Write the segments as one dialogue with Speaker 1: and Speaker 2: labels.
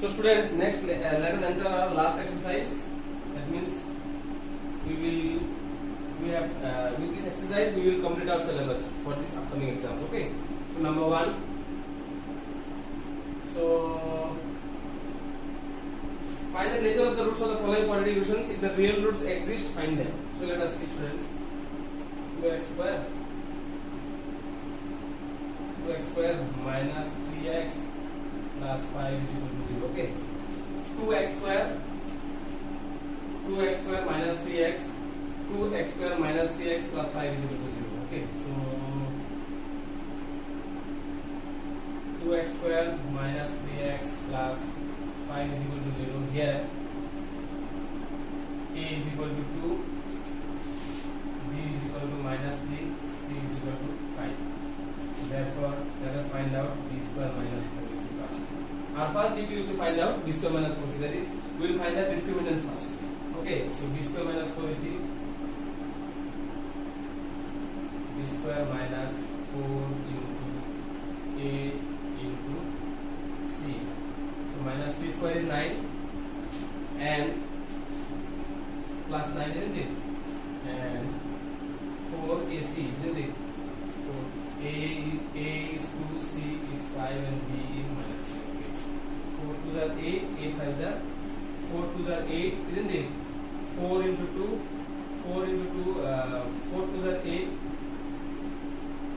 Speaker 1: So students, next let us enter our last exercise. That means we have with this exercise we will complete our syllabus for this upcoming exam. Okay. So number 1. So find the nature of the roots of the following quadratic equations. If the real roots exist, find them. So let us see, students. 2x square minus 3x plus 5 is equal to 0. Okay. 2x square minus 3x. 2x square minus 3x plus 5 is equal to 0. Okay. So 2x square minus 3x plus 5 is equal to 0. Here a is equal to 2, b is equal to minus 3, c is equal to 5. Therefore, let us find out b square minus 4c first. Our first duty is to find out b square minus 4c. That is, we will find the discriminant first. Okay, so b square minus 4ac, b square minus 4 into a into c. So minus 3 square is 9 and plus 9, isn't it? And 4ac, isn't it? A is 2, C is 5 and B is minus 3. 4 2s are 8, 8 5s are 4 2s are 8, isn't it? 4 into 2, 4 into 2, 4 2s are 8,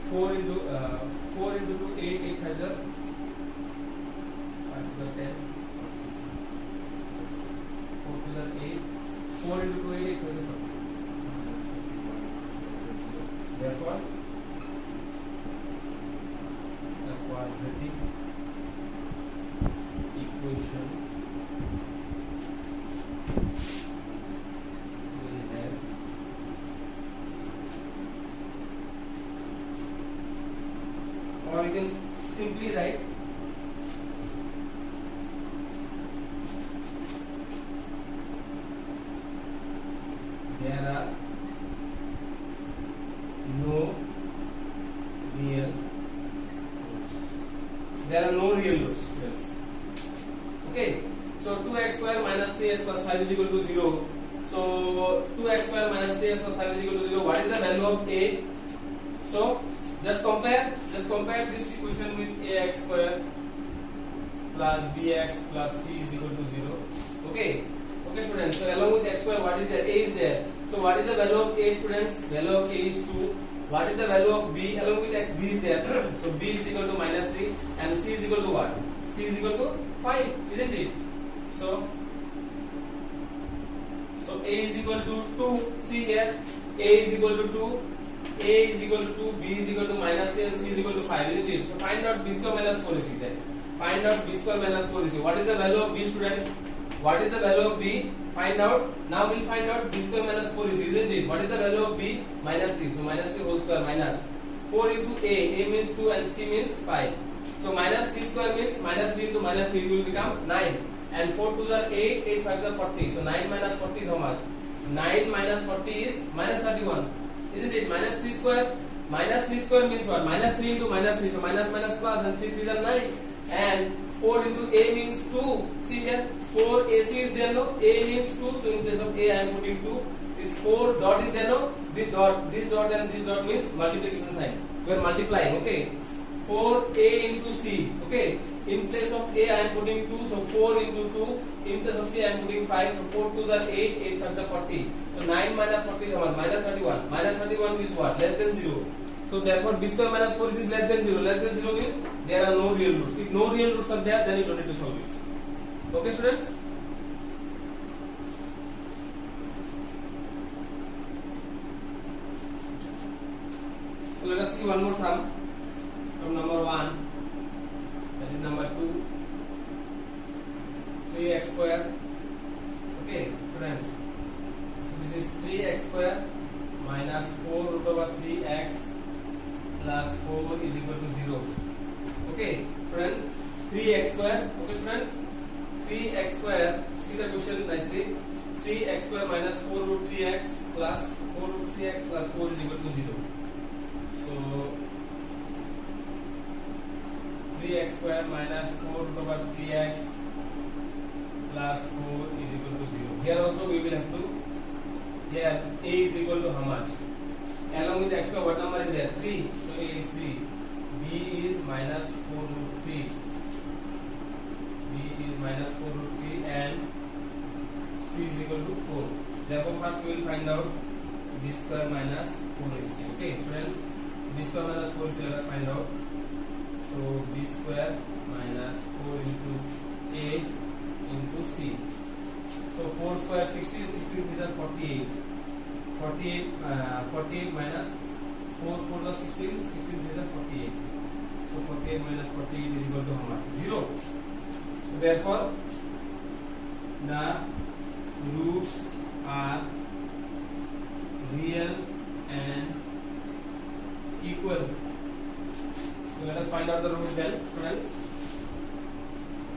Speaker 1: 4 into 2, 8, 8 5s are 5 2s are 10, 4 2s are 8, 4 into 2, 8, 8 5s are 40. Therefore, quadratic equation will have or you can simply write there are no real roots. Okay, so 2x square minus 3x plus 5 is equal to 0. So 2x square minus 3x plus 5 is equal to 0. What is the value of a? So just compare this equation with ax square plus bx plus c is equal to 0. Okay, students. So along with x square, what is there? A is there. So what is the value of a, students? Value of a is 2. What is the value of b? Along with x, b is there. So b is equal to minus 3 and c is equal to what? C is equal to 5, isn't it? So a is equal to 2. See here, a is equal to 2, a is equal to 2, b is equal to minus 3 and c is equal to 5, isn't it? So find out b square minus 4ac then. Find out b square minus 4ac. What is the value of b, students? What is the value of b? Find out. Now we'll find out b square minus 4ac, isn't it? What is the value of b? Minus 3. So minus 3 whole square minus 4 into a means 2 and c means 5. So minus 3 square means minus 3 into minus 3 will become 9. And 4 2s are 8, 8 5s are 40. So 9 minus 40 is how much? 9 minus 40 is minus 31. Isn't it? Minus 3 square. Minus 3 square means what? Minus 3 into minus 3. So minus minus plus and 3 3s are 9. And 4 into a means 2. See here, 4 ac is there, no? A means 2. So in place of a I am putting 2. This 4 dot is there, no? This dot and this dot means multiplication sign. We are multiplying, okay? 4a into c, okay? In place of a I am putting 2, so 4 into 2. In place of c I am putting 5, so 4 2s are 8, 8 5s are 40. So 9 minus 40 is how much? Minus 31. Minus 31 is what? Less than 0. So therefore b square minus 4 is less than 0. Less than 0 means there are no real roots. If no real roots are there, then you don't need to solve it. Okay, students? So let us see one more sum from number 1. That is number 2. 3x square. Okay, students. So this is 3x square minus 4 root over 3x plus 4 is equal to 0. Okay, students. 3x square. Okay, students. 3x square. See the question nicely. 3x square minus 4 root 3x plus 4 root 3x plus 4 is equal to 0. So 3x square minus 4 root over 3x plus 4 is equal to 0. Here also we will have to, here a is equal to how much? Along with x square, what number is there? 3. So a is 3. B is minus 4 root 3. B is minus 4 root 3 and c is equal to 4. Therefore, first we will find out b square minus 4ac. Okay, students, b square minus 4ac, let us find out. So b square minus 4 into a into c. So 4 square 16, 16 is 48. 48 minus 4 the 16, 16 is 48. So 48 minus 48 is equal to how much? 0. So therefore, the roots are real and equal. So let us find out the roots then, students.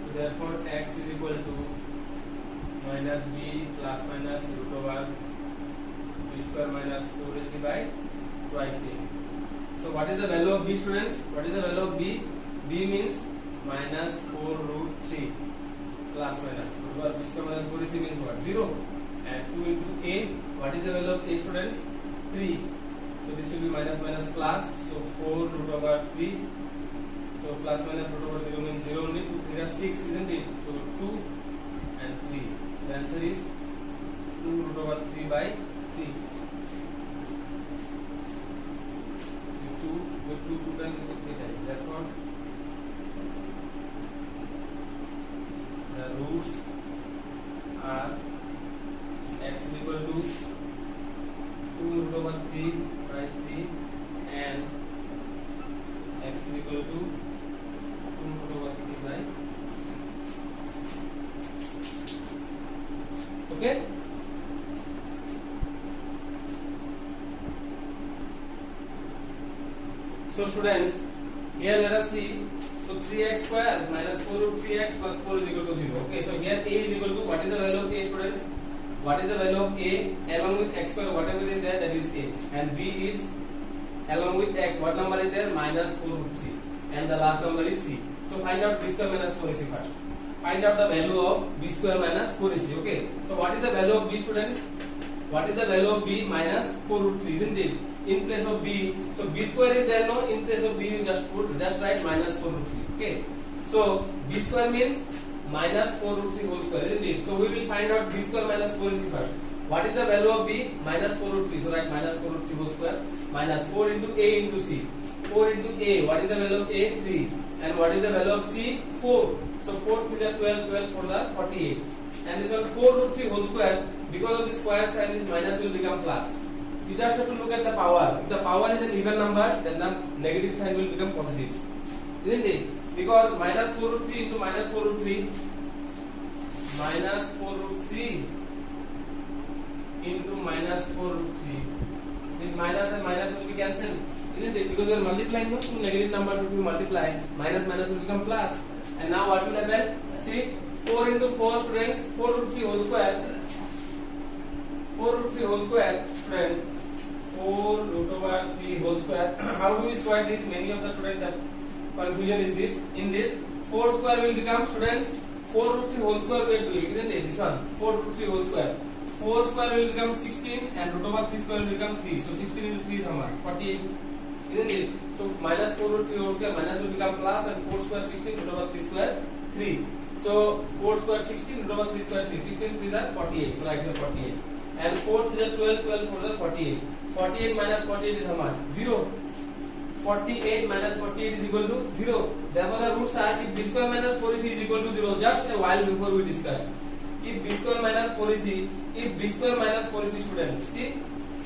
Speaker 1: So therefore, x is equal to minus b plus minus root over b square minus 4ac by twice a. So what is the value of b, students? What is the value of b? B means minus 4 root 3 plus minus root over b square minus 4ac means what? 0. And 2 into a. What is the value of a, students? 3. So this will be minus minus plus. So 4 root over 3. So plus minus root over 0 means 0 only. 2 3 are 6, isn't it? So 2 and 3. The answer is 2 root over 3 by 3. 2 times 3 times. Therefore, the roots are x is equal to 2 root over 3 by 3 and x is equal to 2 root over 3 by 3. Okay? So students, here let us see. So 3x square minus 4 root 3x plus 4 is equal to 0. Okay, so here a is equal to, what is the value of a, students? What is the value of a? Along with x square, whatever is there, that is a. And b is along with x, what number is there? Minus 4 root 3. And the last number is c. So find out b square minus 4ac first. Find out the value of b square minus 4ac. Okay. So what is the value of b, students? What is the value of b? Minus 4 root 3, isn't it? In place of b, so b square is there, no? In place of b, you just write minus 4 root 3. Okay. So b square means minus 4 root 3 whole square, isn't it? So we will find out b square minus 4ac first. What is the value of b? Minus 4 root 3. So write minus 4 root 3 whole square minus 4 into a into c. 4 into a. What is the value of a? 3. And what is the value of c? 4. So 4 3 is 12, 12 4 is 48. And this one 4 root 3 whole square. Because of the square sign, this minus will become plus. You just have to look at the power. If the power is an even number, then the negative sign will become positive, isn't it? Because minus 4 root 3 into minus 4 root 3, minus 4 root 3 into minus 4 root 3. This minus and minus will be cancelled, isn't it? Because we are multiplying two negative numbers. If you multiply, minus minus will become plus. And now what will happen? See, 4 into 4, students, 4 root 3 whole square. 4 root 3 whole square, students. 4 root over 3 whole square. How do we square this? Many of the students have confusion is this. In this, 4 square will become, students, 4 root 3 whole square we are doing, isn't it? This one, 4 root 3 whole square. 4 square will become 16 and root over 3 square will become 3. So 16 into 3 is how much? 48, isn't it? So minus 4 root 3 whole square, minus will become plus, and 4 square 16, root over 3 square 3. So 4 square 16, root over 3 square 3. 16 3 is 48. So write here 48. And 4 3 is 12, 12 4 is 48. 48 minus 48 is how much? 0. 48 minus 48 is equal to 0. Therefore, the roots are, if b square minus 4ac is equal to 0, just a while before we discussed. If b square minus 4ac, if b square minus 4ac, students, see,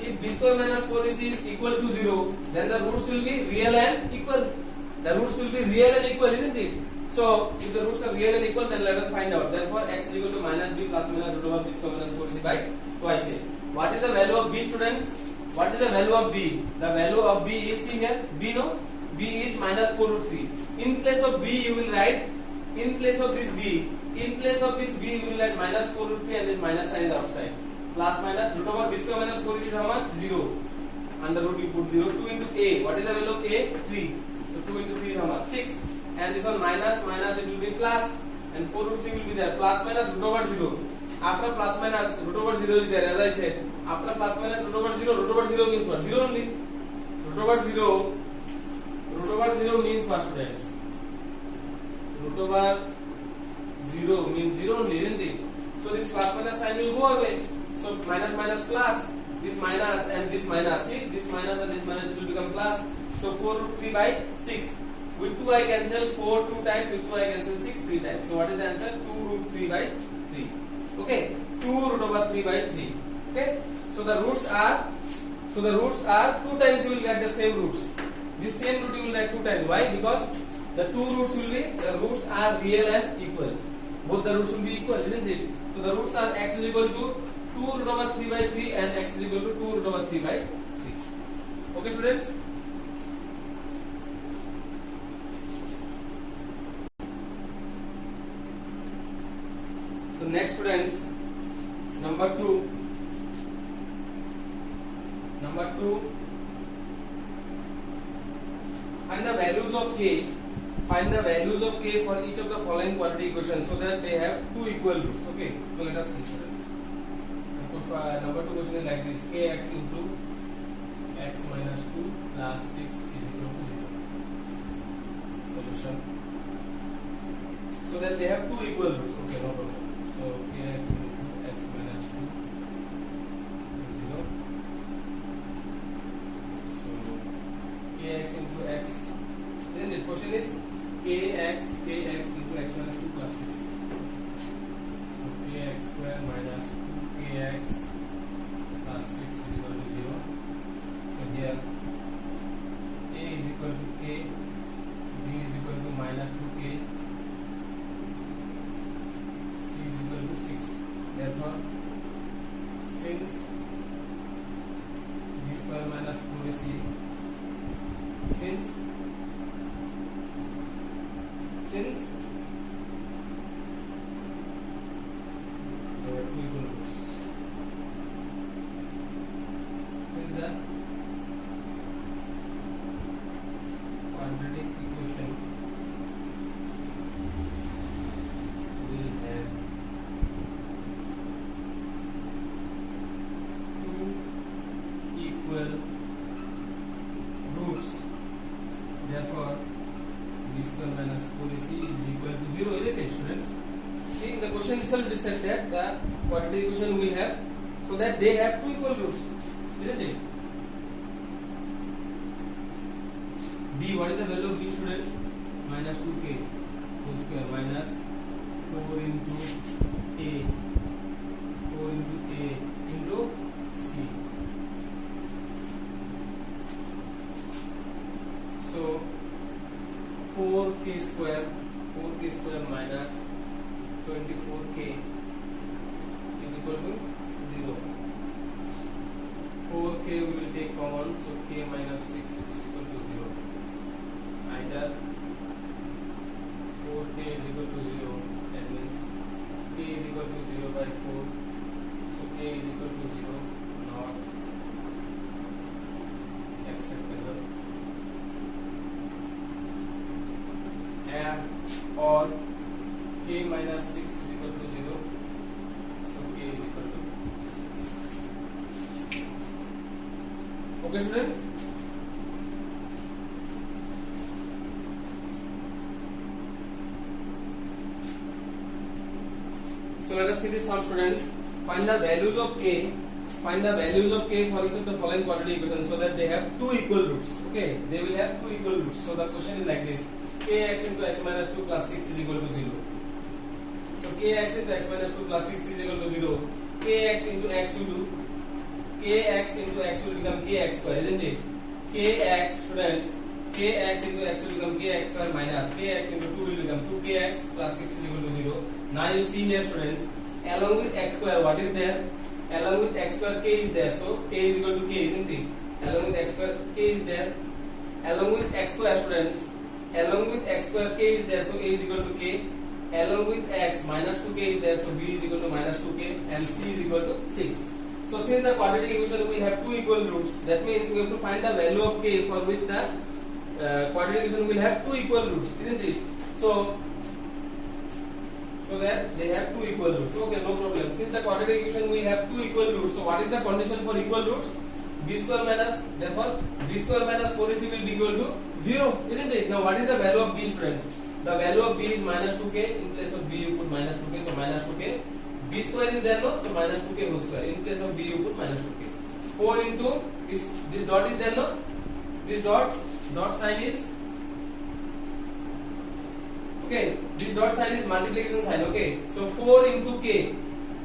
Speaker 1: if b square minus 4ac is equal to 0, then the roots will be real and equal. The roots will be real and equal, isn't it? So, if the roots are real and equal, then let us find out. Therefore, x is equal to minus b plus minus root over b square minus 4ac by twice a. What is the value of b, students? What is the value of b? The value of b is, see here, b, no? B is minus 4 root 3. In place of b, you will write, in place of this b, you will write minus 4 root 3 and this minus sign is outside. Plus minus root over b square minus 4 is how much? 0. Under root you put 0. 2 into a. What is the value of a? 3. So 2 into 3 is how much? 6. and this one minus minus, it will be plus, and 4 root 3 will be there. Plus minus root over 0. After plus minus root over 0 is there, as I said. After plus minus root over 0 means what? 0 only. Root over 0 means what, students? Root over 0 means 0 only, isn't it? So this plus minus sign will go away. So minus minus plus, this minus and this minus. See, this minus and this minus will become plus. So 4 root 3 by 6. With 2 I cancel 4 2 times, with 2 I cancel 6 3 times. So what is the answer? 2 root 3 by 3. Okay, 2 root over 3 by 3. Okay, so the roots are 2 times you will get the same roots. This same root you will get 2 times. Why? Because the roots are real and equal. Both the roots will be equal, isn't it? So the roots are x is equal to 2 root over 3 by 3 and x is equal to 2 root over 3 by 3. Okay, students? So next, students, number 2, find the values of k. Find the values of k for each of the following quadratic equations so that they have two equal roots. Okay, so let us see, students. Number 2 question is like this: kx into x minus 2 plus 6 is equal to 0. Solution. So that they have two equal roots. Okay, no problem. So kx into x minus 2 is 0. So kx into x. Then this question is kx into x minus 2 plus 6. So kx square minus 2kx plus 6 is equal to 0. So here a is equal to k, b is equal to minus 2k, c is equal to 6. Therefore, since b square minus 4ac, since there are two equal roots, since the quadratic equation will have two equal roots, therefore b square minus 4ac is equal to 0, isn't it, students? See, in the question itself it is said that the quadratic equation will have, so that they have two equal roots, isn't it? B, what is the value of b, students? Minus 2k whole square minus 4 into a into c. So 4k square minus 24k is equal to 0. 4k we will take common, so k minus 6 is equal to 0. Either 4k is equal to 0, that means k is equal to 0 by 4, so k is equal to 0, not acceptable. Or k minus 6 is equal to 0, so k is equal to 6. Okay, students? So let us see this sum, students. Find the values of k. Find the values of k for each of the following quadratic equations so that they have two equal roots. Okay, they will have two equal roots. So the question is like this: kx into x minus 2 plus 6 is equal to 0. So kx into x minus 2 plus 6 is equal to 0. Kx into x will do. Kx into x will become kx square, isn't it? Kx, students. Kx into x will become kx square minus kx into 2 will become 2kx plus 6 is equal to 0. Now you see here, students, along with x square, what is there? Along with x square, k is there. So k is equal to k, isn't it? Along with x square, k is there. Along with x square, students. Along with x square, k is there, so a is equal to k. Along with x, minus 2k is there, so b is equal to minus 2k, and c is equal to 6. So since the quadratic equation will have two equal roots, that means we have to find the value of k for which the quadratic equation will have two equal roots, isn't it? So that they have two equal roots. Okay, no problem. Since the quadratic equation we have two equal roots, so what is the condition for equal roots? B square minus, therefore B square minus 4AC will be equal to 0, isn't it? Now what is the value of B, students? The value of B is minus 2k. In place of B you put minus 2k, so minus 2k. B square is there, no? So minus 2k whole square. In place of B you put minus 2k. 4 into this dot is there, no? This dot sign is, okay, this dot sign is multiplication sign, okay? So 4 into k.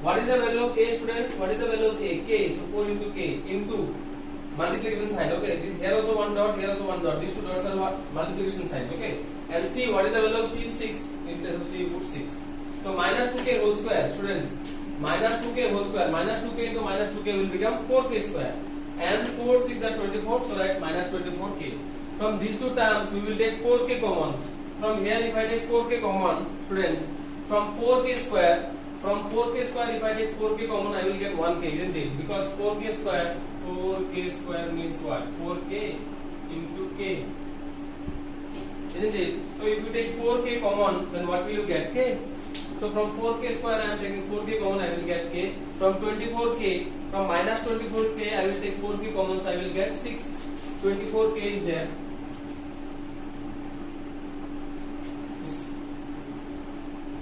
Speaker 1: What is the value of a, students? What is the value of a? K. So 4 into k into multiplication sign, okay? This here also one dot, here also one dot. These two dots are what? Multiplication sign, okay? And c, what is the value of c? 6. In place of c you put 6. So minus 2k whole square, students. Minus 2k whole square. Minus 2k into minus 2k will become 4k square. And 4 6 are 24, so that's minus 24k. From these two terms we will take 4k common. From here if I take 4k common, students, from 4k square if I take 4k common I will get 1k, isn't it? Because 4k square means what? 4k into k, isn't it? So if you take 4k common, then what will you get? K. So from 4k square I am taking 4k common, I will get k. From 24k, from minus 24k I will take 4k common, so I will get 6. 24k is there.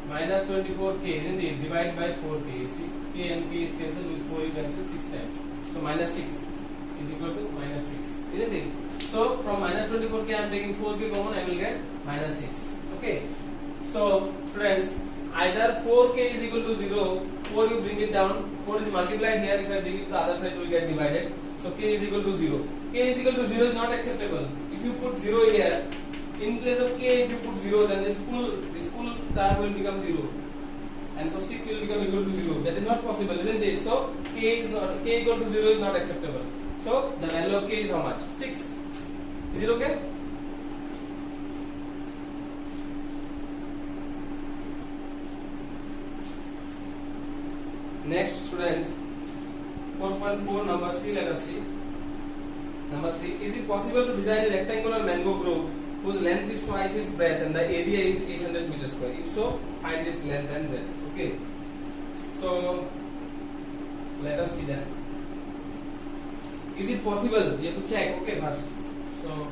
Speaker 1: Minus 24k, isn't it? Divide by 4k. You see, k and k is cancelled, with 4 you cancel 6 times. So minus 6 is equal to minus 6, isn't it? So from minus 24k I am taking 4k common, I will get minus 6. Okay. So friends, either 4k is equal to 0, 4 you bring it down, 4 is multiplied here, if I bring it to the other side it will get divided. So k is equal to 0. K is equal to 0 is not acceptable. If you put 0 here, in place of k if you put 0, then this full term will become 0. And so 6 will become equal to 0. That is not possible, isn't it? So k equal to 0 is not acceptable. So the value of k is how much? 6. Is it okay? Next, students, 4.4 number 3, let us see. Number 3, is it possible to design a rectangular mango grove whose length is twice its breadth and the area is 800 meters square? If so, find its length and breadth. Okay. So let us see that. Is it possible? You have to check. Okay, first. So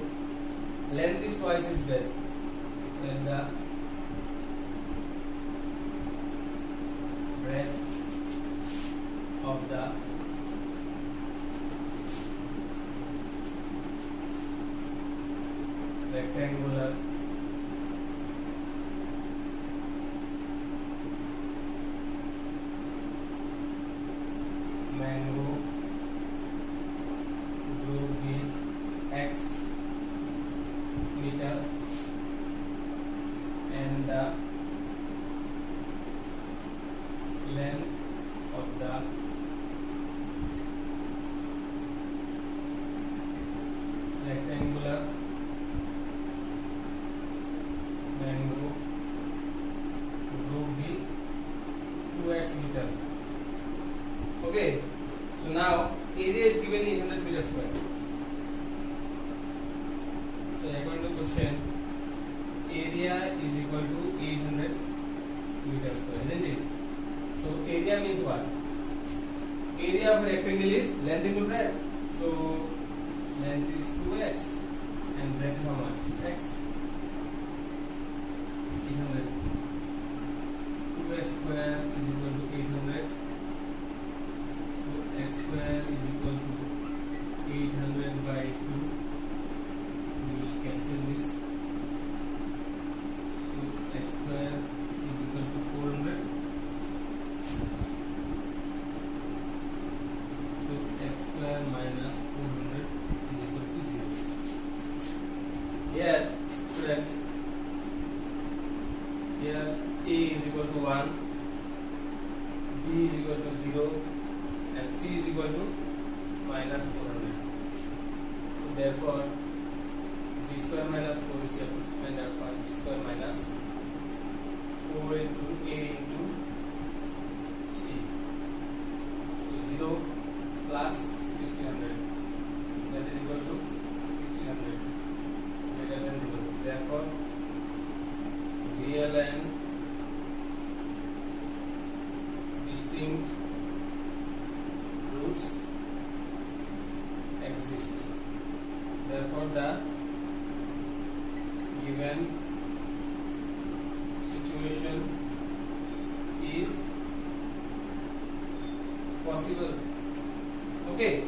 Speaker 1: length is twice its breadth and the breadth of the rectangular mango grove be x meter and the length of the rectangular mango grove be 2x meter. Okay, so now area is given 800 meters square. So according to question, area is equal to 800 meters square, isn't it? So area means what? Area of a rectangle is length into breadth. So length is 2x and breadth is how much? X. 800. 2x square is equal to 800. So x square is equal to 800 by 2. We will cancel this. So x square is equal to 400. So x square minus 400 is equal to 0. Here, students, here a is equal to 1, b is equal to 0 and c is equal to minus 400. So therefore b square minus 4 is equal to find out for b square minus 4 into a into c. So 0 plus 1600, that is equal to 1600 greater than 0. Therefore b real and distinct roots exist. Therefore, the given situation is possible. Okay,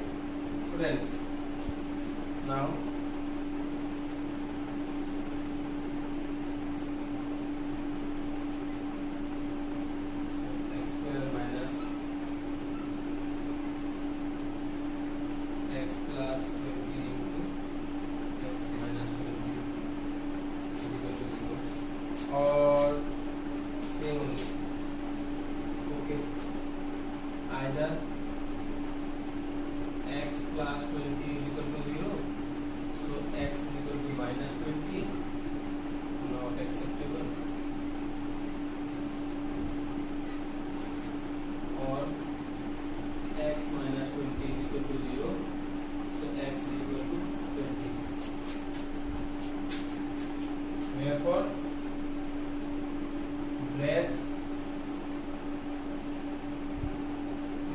Speaker 1: friends. Now x square minus x plus 20 into x minus 20 is equal to 0, or same only. Okay, either x plus 20 is equal to 0, so x is equal to minus 20, not acceptable, or x minus 20 is equal to 0, so x is equal to 20. Therefore, breadth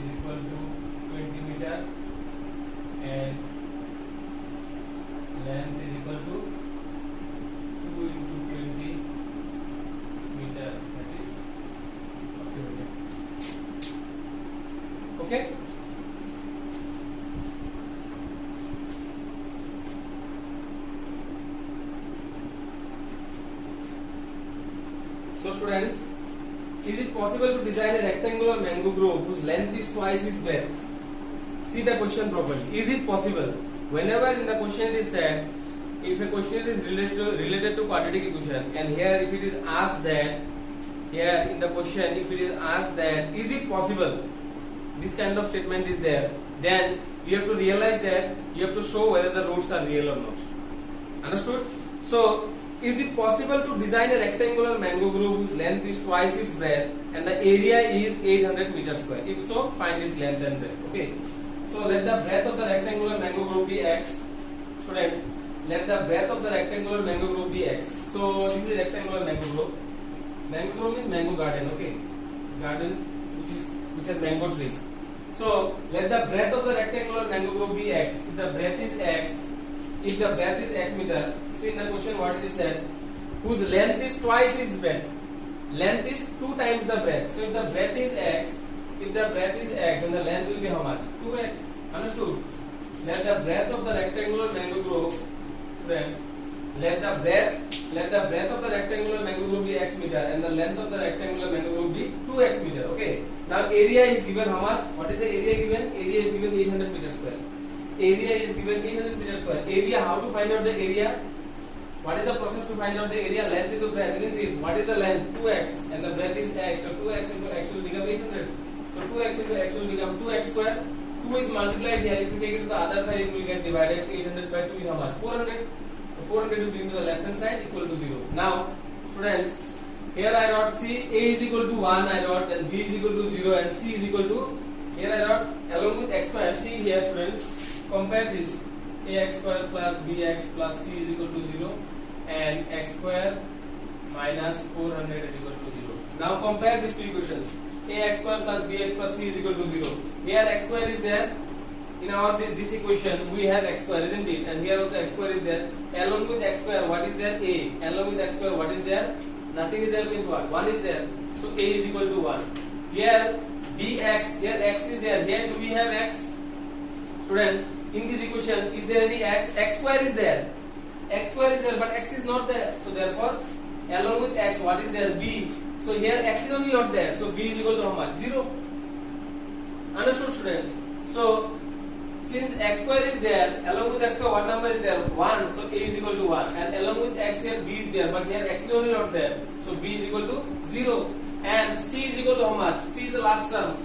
Speaker 1: is equal to 20 meter and length is equal to 2 into 20 meter, that is 40 meter. Okay, so students, is it possible to design a rectangular mango grove whose length is twice its breadth? See the question properly. Is it possible? Whenever in the question it is said, if a question is related to quadratic equation, and here if it is asked that, here in the question if it is asked that, is it possible, this kind of statement is there, then you have to realize that you have to show whether the roots are real or not. Understood? So, is it possible to design a rectangular mango grove whose length is twice its breadth and the area is 800 meters square? If so, find its length and breadth. Okay. So let the breadth of the rectangular mango grove be x. Students, let the breadth of the rectangular mango grove be x. So this is rectangular mango grove. Mango grove means mango garden. Okay, garden which has mango trees. So let the breadth of the rectangular mango grove be x. If the breadth is x, meter. See in the question what it is said. Whose length is twice its breadth. Length is 2 times the breadth. So if the breadth is x, then the length will be how much? 2x. Understood? Let the breadth of the rectangular mango grove, friends, let the breadth of the rectangular mango grove be x meter and the length of the rectangular mango grove be 2x meter. Okay. Now area is given how much? What is the area given? Area is given 800 meters square. Area is given 800 meters square. Area, how to find out the area? What is the process to find out the area? Length into breadth, isn't it? What is the length? 2x, and the breadth is x. So 2x into x will become 800. So 2x into x will become 2x square. 2 is multiplied here. If you take it to the other side, it will get divided. 800 by 2 is how much? 400. So 400 will bring to the left hand side equal to 0. Now, students, here I wrote C, A is equal to 1 I wrote, and B is equal to 0, and C is equal to, here I wrote along with x square. See here, students, compare this. Ax square plus bx plus c is equal to 0 and x square minus 400 is equal to 0. Now compare these two equations. Ax square plus bx plus c is equal to 0. Here x square is there. In our this equation we have x square, isn't it? And here also x square is there. Along with x square, what is there? A. Along with x square, what is there? Nothing is there means what? 1 is there. So a is equal to 1. Here bx, here x is there. Here do we have x? Students, in this equation, is there any x? X square is there. X square is there, but x is not there. So therefore, along with x, what is there? B. So here x is only not there. So b is equal to how much? 0. Understood, students? So since x square is there, along with x square, what number is there? 1. So a is equal to 1. And along with x here, b is there, but here x is only not there. So b is equal to 0. And c is equal to how much? C is the last term.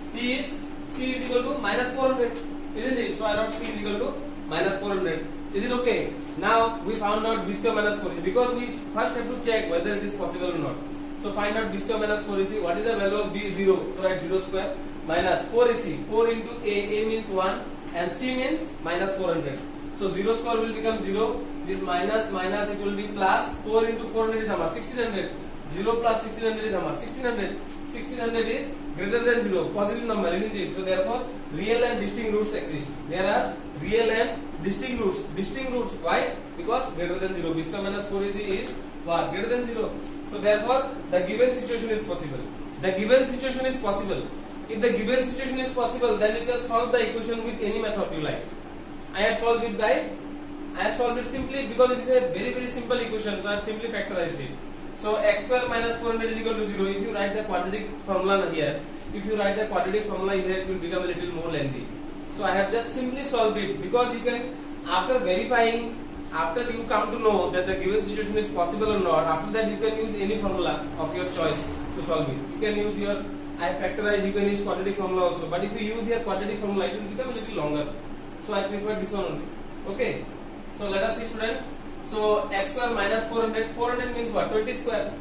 Speaker 1: C is equal to minus 400. Isn't it? So I wrote C is equal to minus 400. Is it okay? Now we found out b square minus 4ac, because we first have to check whether it is possible or not. So find out b square minus 4ac. What is the value of b? 0. So write 0 square minus 4ac. 4 into a means 1 and c means minus 400. So 0 square will become 0 this minus minus it will be plus. 4 into 400 is how much? 1600. 0 plus 1600 is how much? 1600. 1600 is greater than 0, positive number, isn't it? So therefore real and distinct roots exist. There are real and distinct roots. Distinct roots, why? Because greater than 0. B square minus 4ac is what? Greater than 0. So therefore the given situation is possible. The given situation is possible. If the given situation is possible, then you can solve the equation with any method you like. I have solved it, guys. I have solved it simply because it is a very simple equation. So I have simply factorized it. So x square minus 400 is equal to 0. If you write the quadratic formula here, it will become a little more lengthy. So I have just simply solved it, because you can, after verifying, after you come to know that the given situation is possible or not, after that you can use any formula of your choice to solve it. You can use your, I have factorized, you can use quadratic formula also. But if you use your quadratic formula, it will become a little longer. So I prefer this one only. Okay. So let us see, students. So x square minus 400. 400 means what? 20 square.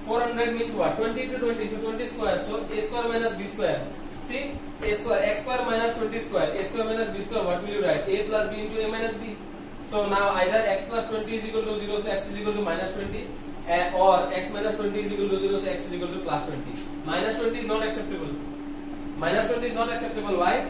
Speaker 1: 400 means what? 20 to 20. So 20 square. So a square minus b square. See, a square, x square minus 20 square. A square minus b square. What will you write? A plus b into a minus b. So now either x plus 20 is equal to 0, so x is equal to minus 20, or x minus 20 is equal to 0, so x is equal to plus 20. Minus 20 is not acceptable. Minus 20 is not acceptable. Why?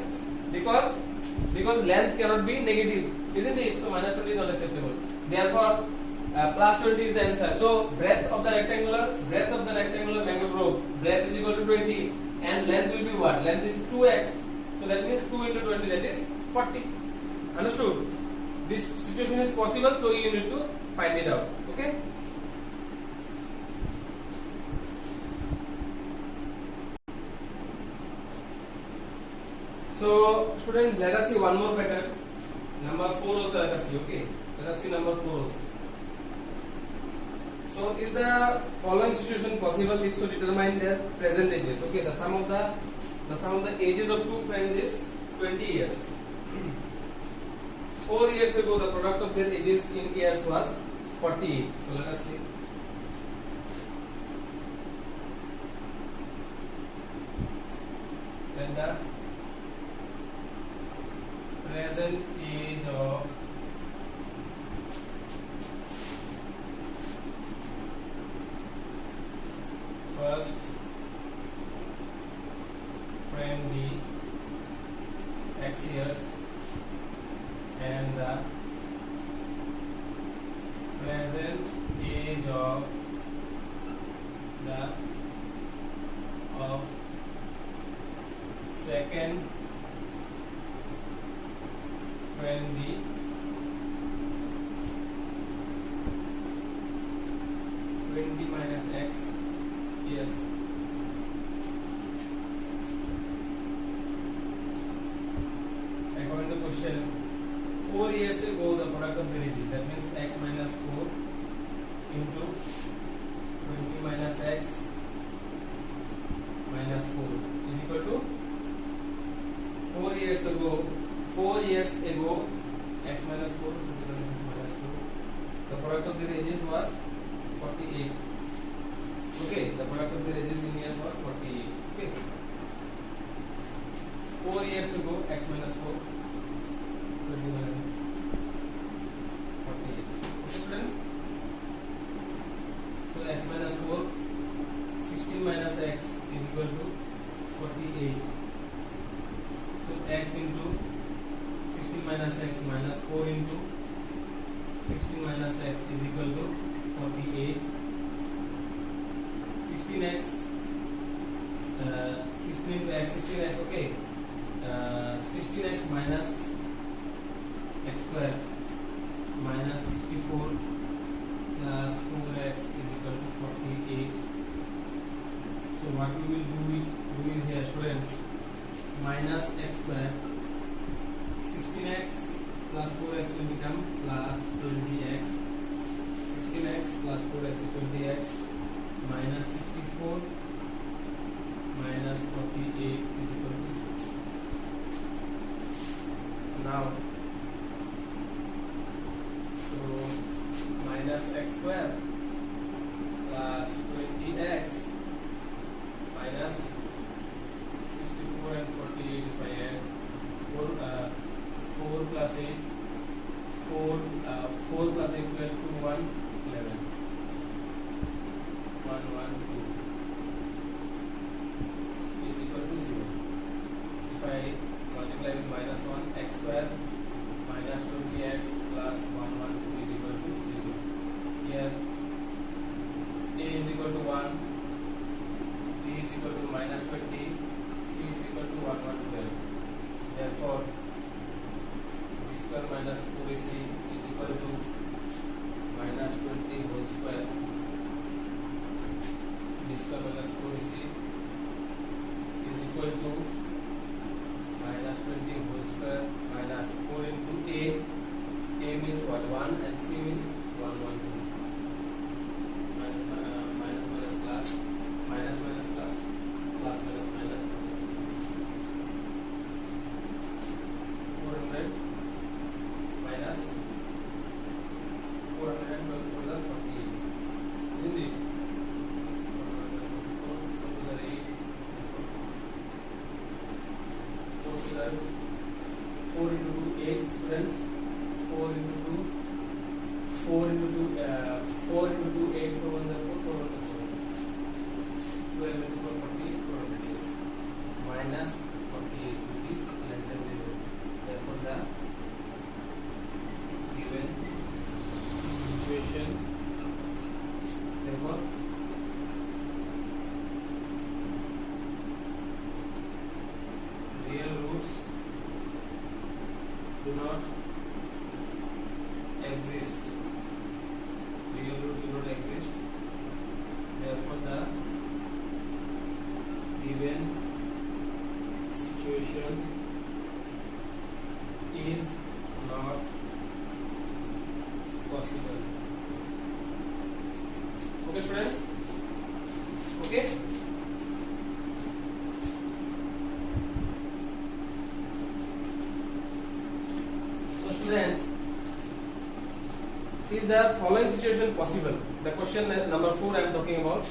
Speaker 1: Because length cannot be negative, isn't it? So minus 20 is not acceptable. Therefore, plus 20 is the answer. So breadth of the rectangular mango grove, breadth is equal to 20, and length will be what? Length is 2x. So that means 2 into 20, that is 40. Understood? This situation is possible, so you need to find it out. Okay? So students, let us see one more pattern. Number 4 also let us see. Okay? Let us see number 4 also. So is the following situation possible? If so, determine their present ages. Okay, the sum of the ages of two friends is 20 years. 4 years ago, the product of their ages in years was 48. So let us see. Then the present age of first friend be X years, and the present age of second friend be 20 minus X years. According to the question, 4 years ago the product of the ages, that means x minus 4 into 20 minus x minus 4 is equal to 4 years ago. 4 years ago, x minus 4, 20 minus x minus 4, the product of the ages was 48. Okay, the product of the ages in years was 48. Okay, 4 years ago, x minus 4, 20 minus 48. Okay, students. So x minus 4, 16 minus x is equal to 48. So x into 16 minus x minus 4 into 16 minus x is equal to 48. 16x 16 into x, 16x, okay, 16x minus x square minus 64 plus 4x is equal to 48. So what we will do is here, students, minus x square, 16x plus 4x will become plus 20x, 16x plus 4x is 20x, minus 64 minus 48 is equal to 6. Now, so minus x square plus 20x minus 64 and 48, if I add 4 plus 8, 4 plus 8 1 1 2 is equal to 0. If I multiply with minus 1, x square minus 20x plus 1 1 2 is equal to 0. Here a is equal to 1, b is equal to minus 20, c is equal to 1 1 12. Therefore b square minus 4ac is equal to minus 20 whole square. B square minus 4ac is equal to minus 20 whole square minus 4 into a. A means what? 1 and c means 1 1 2. Minus minus plus minus minus plus plus minus minus 400 minus 412 for the 48, isn't it? 4 into 2, 8 students. 4 into 2, 4 into 2, 4 into 2, 8, 4 1 4, 4 1 4. 12 into 4, 48, 400 is minus 48, which is less than 0. Therefore, the given situation, therefore, real roots do not exist. Real roots do not exist. Therefore, the given situation is not possible. Okay, students? Okay? So, students, is the following situation possible? The question number 4 I am talking about.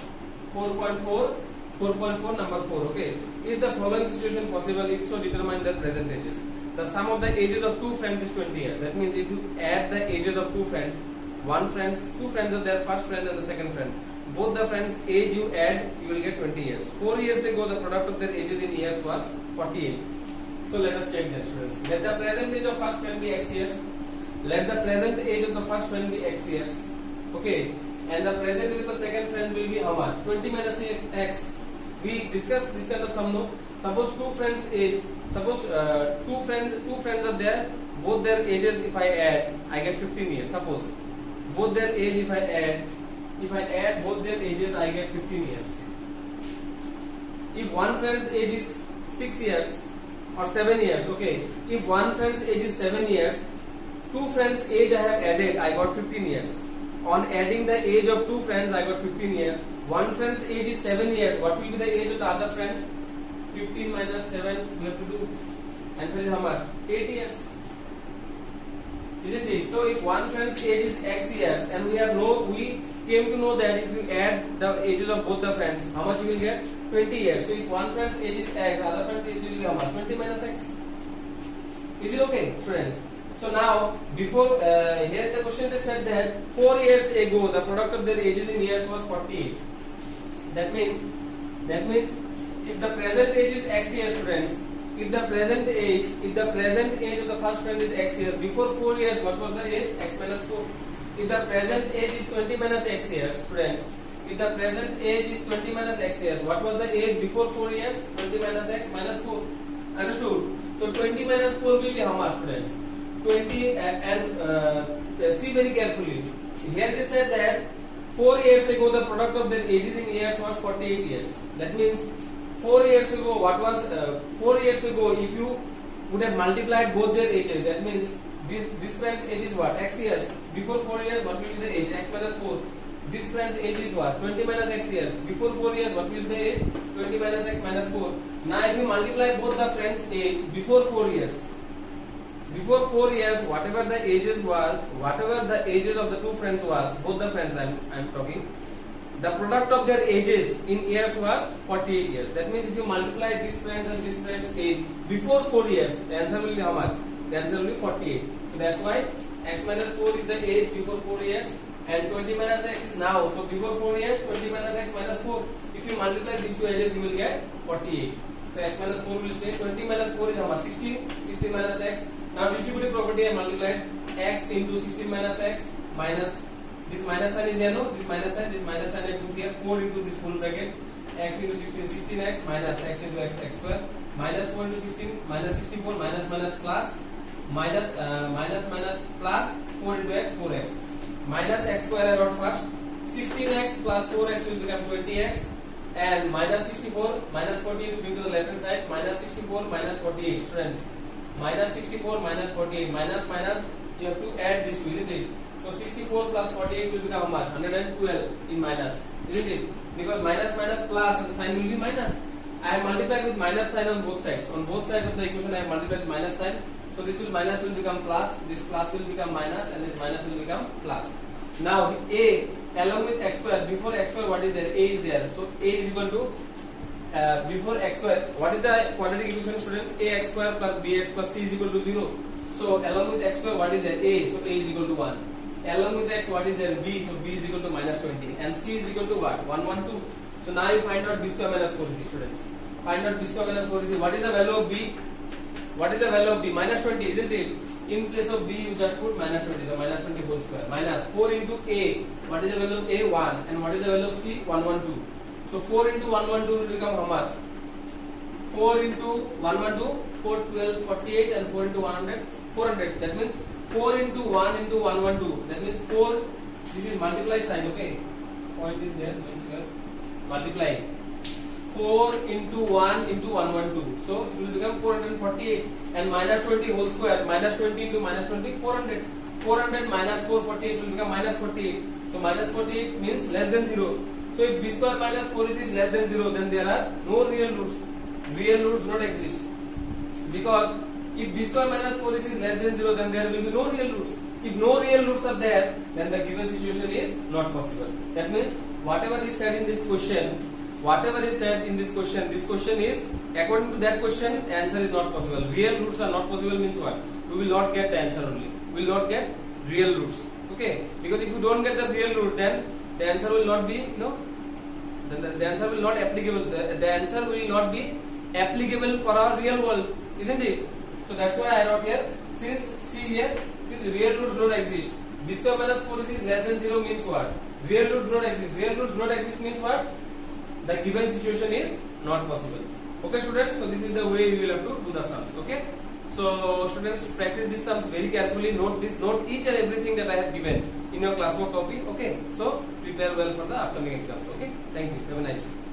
Speaker 1: 4.4 number 4. Okay, is the following situation possible? If so, determine the present ages. The sum of the ages of two friends is 20 years. That means if you add the ages of two friends, two friends are there, first friend and the second friend. Both the friends' age you add, you will get 20 years. 4 years ago, the product of their ages in years was 48. So let us check that, students. Let the present age of first friend be x years. Let the present age of the first friend be x years. Okay, and the present age of the second friend will be how much? 20 minus x. We discuss this kind of sum, no? Suppose two friends age. Suppose two friends are there. Both their ages, if I add, I get 15 years. Suppose both their age, if I add both their ages, I get 15 years. If one friend's age is 6 years or 7 years, okay. If one friend's age is 7 years, two friends' age I have added, I got 15 years. On adding the age of two friends, I got 15 years. One friend's age is 7 years. What will be the age of the other friend? 15 minus 7, we have to do. Answer is how much? 8 years. Isn't it? So if one friend's age is x years, and we came to know that if you add the ages of both the friends, how much you will get? 20 years. So if one friend's age is x, other friend's age will be how much? 20 minus x. Is it okay, students? So now, before here the question they said that 4 years ago the product of their ages in years was 48. That means if the present age is x years, students, if the present age of the first friend is x years, before 4 years what was the age? X minus 4. If the present age is 20 minus x years, students, if the present age is 20 minus x years, what was the age before 4 years? 20 minus x minus 4. Understood? So 20 minus 4 will be how much, students? 20 see very carefully. Here they said that 4 years ago the product of their ages in years was 48 years. That means 4 years ago, what was 4 years ago, if you would have multiplied both their ages, that means this friend's age is what? X years. Before 4 years, what will be the age? X minus 4. This friend's age is what? 20 minus x years. Before 4 years, what will be the age? 20 minus x minus 4. Now if you multiply both the friend's age before 4 years, whatever the ages of the two friends was, both the friends I am talking, the product of their ages in years was 48 years. That means if you multiply this friend's and this friend's age before 4 years, the answer will be how much? The answer will be 48. So that's why x minus 4 is the age before 4 years, and 20 minus x is now. So before 4 years, 20 minus x minus 4. If you multiply these two edges, you will get 48. So x minus 4 will stay. 20 minus 4 is how much? 16. 16 minus x. Now distributive property, I multiplied x into 16 minus x minus this minus sign is there, no? This minus sign I put here. 4 into this full bracket. X into 16, 16x minus x into x square. Minus 4 into 16 minus 64 minus minus plus minus plus 4 into x 4x minus x square I wrote first. 16x plus 4x will become 20x and minus 64 minus 48 will bring to the left hand side. Minus 64 minus 48 students. Minus 64 minus 48 minus you have to add these two, isn't it? So 64 plus 48 will become how much? 112 in minus, isn't it? Because minus minus plus and the sign will be minus. I have multiplied with minus sign on both sides. On both sides of the equation I have multiplied with minus sign. So this minus will become plus, this plus will become minus and this minus will become plus. Now a along with x square, before x square what is there? A is there. So a is equal to before x square, what is the quadratic equation students? Ax square plus bx plus c is equal to 0. So along with x square what is there? A, so a is equal to 1. Along with x what is there? B, so b is equal to minus 20 and c is equal to what? 112. So now you find out b square minus 4ac students. Find out b square minus 4ac. What is the value of b? What is the value of b? Minus 20, isn't it? In place of b you just put minus 20, so minus 20 whole square. Minus 4 into a. What is the value of a? 1. And what is the value of c? 112. So 4 into 112 will become how much? 4 into 112, 4, 12, 48 and 4 into 100, 400. That means 4 into 1 into 112. That means 4, this is multiply sign, okay? Point is there, means here. Multiply. 4 into 1 into 112. So it will become 448 and minus 20 whole square. Minus 20 into minus 20, 400. 400 minus 448 will become minus 48. So minus 48 means less than 0. So if b square minus 4ac is less than 0, then there are no real roots. Real roots do not exist. Because if b square minus 4ac is less than 0, then there will be no real roots. If no real roots are there, then the given situation is not possible. That means whatever is said in this question, this question is according to that question, answer is not possible. Real roots are not possible means what? We will not get the answer only. We will not get real roots. Okay? Because if you don't get the real root, then the answer will not be then the answer will not applicable. The answer will not be applicable for our real world, isn't it? So that's why I wrote here. Since real roots don't exist, b square minus 4ac is less than 0 means what? Real roots don't exist. Real roots don't exist means what? The given situation is not possible. Okay, students. So this is the way you will have to do the sums. Okay. So students, practice these sums very carefully. Note each and everything that I have given in your classwork copy. Okay. So prepare well for the upcoming exams. Okay. Thank you. Have a nice day.